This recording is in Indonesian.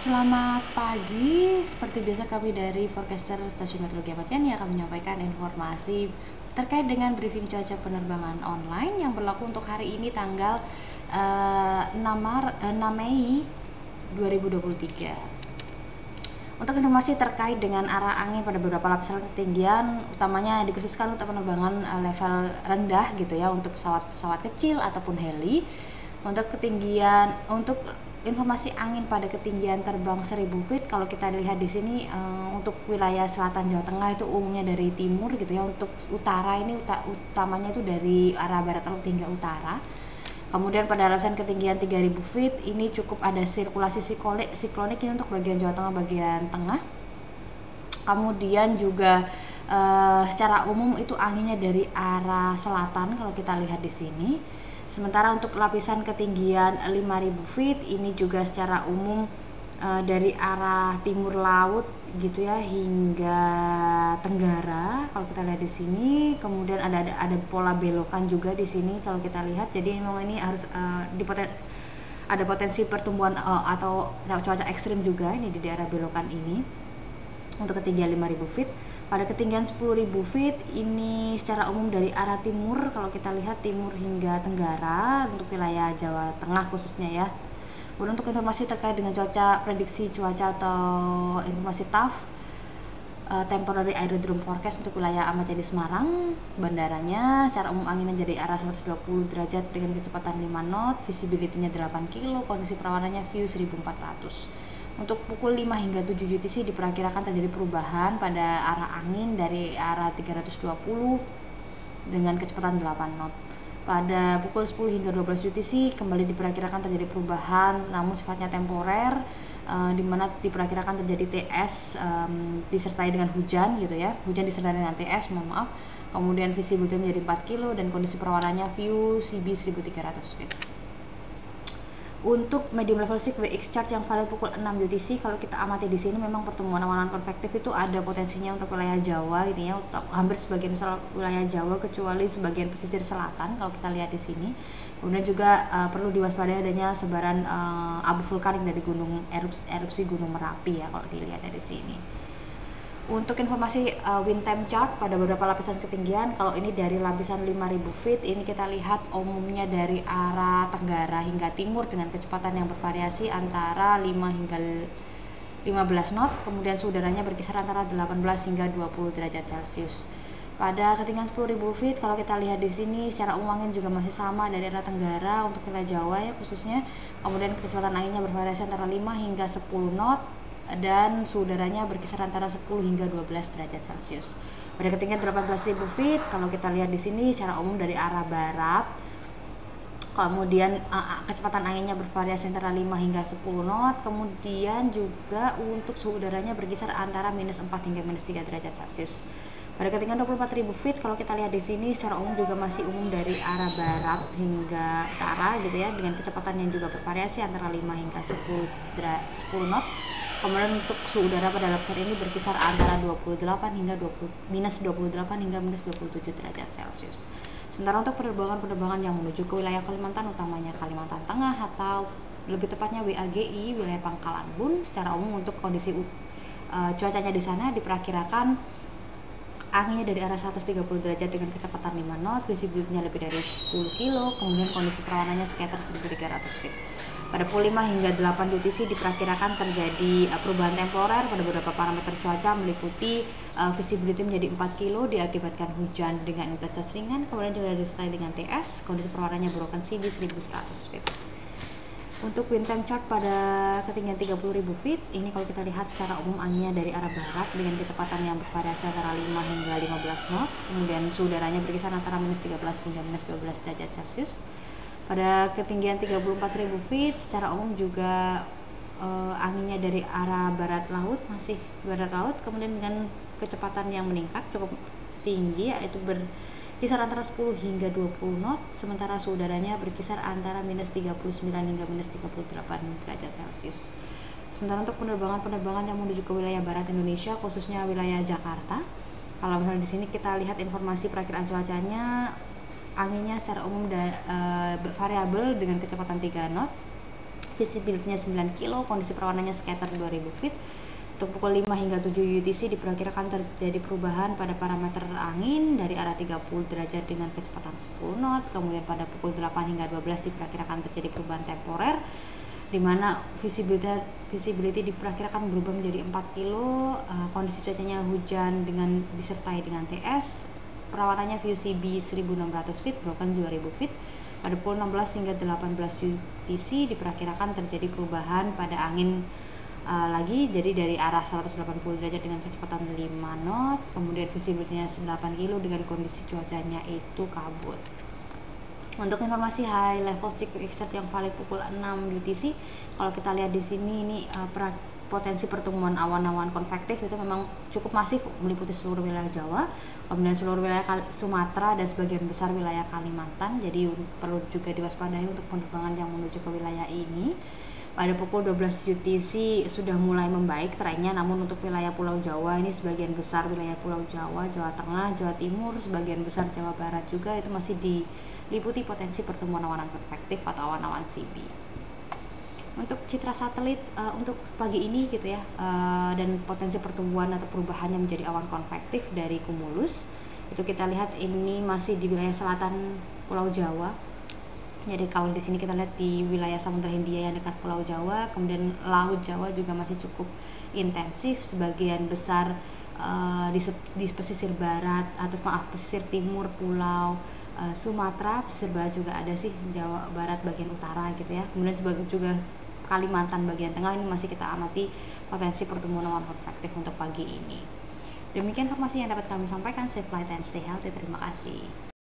Selamat pagi, seperti biasa kami dari forecaster Stasiun Meteorologi Ahmad Yani akan menyampaikan informasi terkait dengan briefing cuaca penerbangan online yang berlaku untuk hari ini tanggal 6 Mei 2023. Untuk informasi terkait dengan arah angin pada beberapa lapisan ketinggian, utamanya dikhususkan untuk penerbangan level rendah gitu ya, untuk pesawat-pesawat kecil ataupun heli. Untuk informasi angin pada ketinggian terbang 1000 feet, kalau kita lihat di sini untuk wilayah selatan Jawa Tengah itu umumnya dari timur gitu ya. Untuk utara ini utamanya itu dari arah barat laut hingga utara. Kemudian pada lapisan ketinggian 3000 feet ini cukup ada sirkulasi siklonik ini untuk bagian Jawa Tengah bagian tengah. Kemudian juga secara umum itu anginnya dari arah selatan kalau kita lihat di sini. Sementara untuk lapisan ketinggian 5000 feet ini juga secara umum dari arah timur laut gitu ya hingga tenggara kalau kita lihat di sini. Kemudian ada pola belokan juga di sini kalau kita lihat. Jadi memang ini harus ada potensi pertumbuhan atau cuaca ekstrim juga ini di daerah belokan ini. Untuk ketinggian 5000 feet, pada ketinggian 10.000 feet ini secara umum dari arah timur kalau kita lihat timur hingga tenggara untuk wilayah Jawa Tengah khususnya ya. Kemudian untuk informasi terkait dengan cuaca, prediksi cuaca atau informasi TAF, temporary aerodrome forecast untuk wilayah Ahmad Yani Semarang, bandaranya secara umum anginnya dari arah 120 derajat dengan kecepatan 5 knot, visibility-nya 8 kilo, kondisi perawanannya view 1400. Untuk pukul 5 hingga 7 UTC diperkirakan terjadi perubahan pada arah angin dari arah 320 dengan kecepatan 8 knot. Pada pukul 10 hingga 12 UTC kembali diperkirakan terjadi perubahan namun sifatnya temporer, di mana diperkirakan terjadi TS disertai dengan hujan gitu ya. Hujan disertai dengan TS, mohon maaf. Kemudian visibility menjadi 4 kilo dan kondisi perawanannya view CB 1300 feet. Untuk medium level sick WX chart yang valid pukul 6 UTC, kalau kita amati di sini memang pertumbuhan awan konvektif itu ada potensinya untuk wilayah Jawa gitu ya, untuk hampir sebagian besar wilayah Jawa kecuali sebagian pesisir selatan kalau kita lihat di sini. Kemudian juga perlu diwaspadai adanya sebaran abu vulkanik dari erupsi Gunung Merapi ya kalau dilihat dari sini. Untuk informasi wind time chart pada beberapa lapisan ketinggian, kalau ini dari lapisan 5000 feet ini kita lihat umumnya dari arah tenggara hingga timur dengan kecepatan yang bervariasi antara 5 hingga 15 knot, kemudian suhu udaranya berkisar antara 18 hingga 20 derajat Celcius. Pada ketinggian 10.000 feet kalau kita lihat di sini secara umum angin juga masih sama dari arah tenggara untuk wilayah Jawa ya khususnya. Kemudian kecepatan anginnya bervariasi antara 5 hingga 10 knot dan suhu udaranya berkisar antara 10 hingga 12 derajat Celcius. Pada ketinggian 18.000 feet kalau kita lihat di sini secara umum dari arah barat. Kemudian kecepatan anginnya bervariasi antara 5 hingga 10 knot. Kemudian juga untuk suhu udaranya berkisar antara -4 hingga -3 derajat Celcius. Pada ketinggian 24.000 feet kalau kita lihat di sini secara umum juga masih umum dari arah barat hingga utara gitu ya, dengan kecepatan yang juga bervariasi antara 5 hingga 10 knot. Kemudian untuk suhu udara pada lapisan ini berkisar antara -28 hingga -27 derajat Celcius. Sementara untuk penerbangan yang menuju ke wilayah Kalimantan, utamanya Kalimantan Tengah atau lebih tepatnya WAGI, wilayah Pangkalan Bun, secara umum untuk kondisi cuacanya di sana diperkirakan anginnya dari arah 130 derajat dengan kecepatan 5 knot, visibility-nya lebih dari 10 kilo, kemudian kondisi perawanannya sekitar 1300 feet. Pada pukul 5 hingga 8 UTC diperkirakan terjadi perubahan temporer pada beberapa parameter cuaca meliputi visibility menjadi 4 kilo diakibatkan hujan dengan intensitas ringan, kemudian juga disertai dengan TS, kondisi perawanannya berukuran CB 1100 feet. Untuk wind time chart pada ketinggian 30.000 feet ini kalau kita lihat secara umum anginnya dari arah barat dengan kecepatan yang bervariasi antara 5 hingga 15 knot, kemudian suhu udaranya berkisar antara -13 hingga -12 derajat Celcius. Pada ketinggian 34.000 feet secara umum juga anginnya dari arah barat laut, masih barat laut, kemudian dengan kecepatan yang meningkat cukup tinggi yaitu berkisar antara 10 hingga 20 knot, sementara suhu udaranya berkisar antara -39 hingga -38 derajat Celcius. Sementara untuk penerbangan yang menuju ke wilayah barat Indonesia khususnya wilayah Jakarta, kalau misalnya di sini kita lihat informasi perakiraan cuacanya, anginnya secara umum variabel dengan kecepatan 3 knot. visibility-nya 9 kilo, kondisi perawanannya sekitar 2000 feet. Untuk pukul 5 hingga 7 UTC diperkirakan terjadi perubahan pada parameter angin dari arah 30 derajat dengan kecepatan 10 knot. Kemudian pada pukul 8 hingga 12 diperkirakan terjadi perubahan temporer, di mana visibility diperkirakan berubah menjadi 4 kilo. Kondisi cuacanya hujan dengan disertai dengan TS. Perawanannya VUCB 1600 feet, broken 2000 feet. Pada pukul 16 hingga 18 UTC diperkirakan terjadi perubahan pada angin lagi, jadi dari arah 180 derajat dengan kecepatan 5 knot. Kemudian visibility-nya 8 kilo dengan kondisi cuacanya itu kabut. Untuk informasi high level cyclic exert yang valid pukul 6 UTC, kalau kita lihat di sini ini potensi pertumbuhan awan-awan konvektif itu memang cukup masif meliputi seluruh wilayah Jawa, kemudian seluruh wilayah Sumatera dan sebagian besar wilayah Kalimantan. Jadi perlu juga diwaspadai untuk penerbangan yang menuju ke wilayah ini. Pada pukul 12 UTC sudah mulai membaik trennya, namun untuk wilayah Pulau Jawa ini sebagian besar wilayah Pulau Jawa, Jawa Tengah, Jawa Timur, sebagian besar Jawa Barat juga itu masih diliputi potensi pertumbuhan awan konvektif atau awan-awan CB. Untuk citra satelit untuk pagi ini gitu ya, dan potensi pertumbuhan atau perubahannya menjadi awan konvektif dari cumulus, itu kita lihat ini masih di wilayah selatan Pulau Jawa. Jadi kalau di sini kita lihat di wilayah Samudra Hindia yang dekat Pulau Jawa, kemudian Laut Jawa juga masih cukup intensif. Sebagian besar di pesisir barat atau pesisir timur Pulau Sumatera, pesisir barat juga ada sih, Jawa Barat bagian utara gitu ya. Kemudian sebagian juga Kalimantan bagian tengah ini masih kita amati potensi pertumbuhan awan konvektif untuk pagi ini. Demikian informasi yang dapat kami sampaikan. Safe flight and stay healthy. Terima kasih.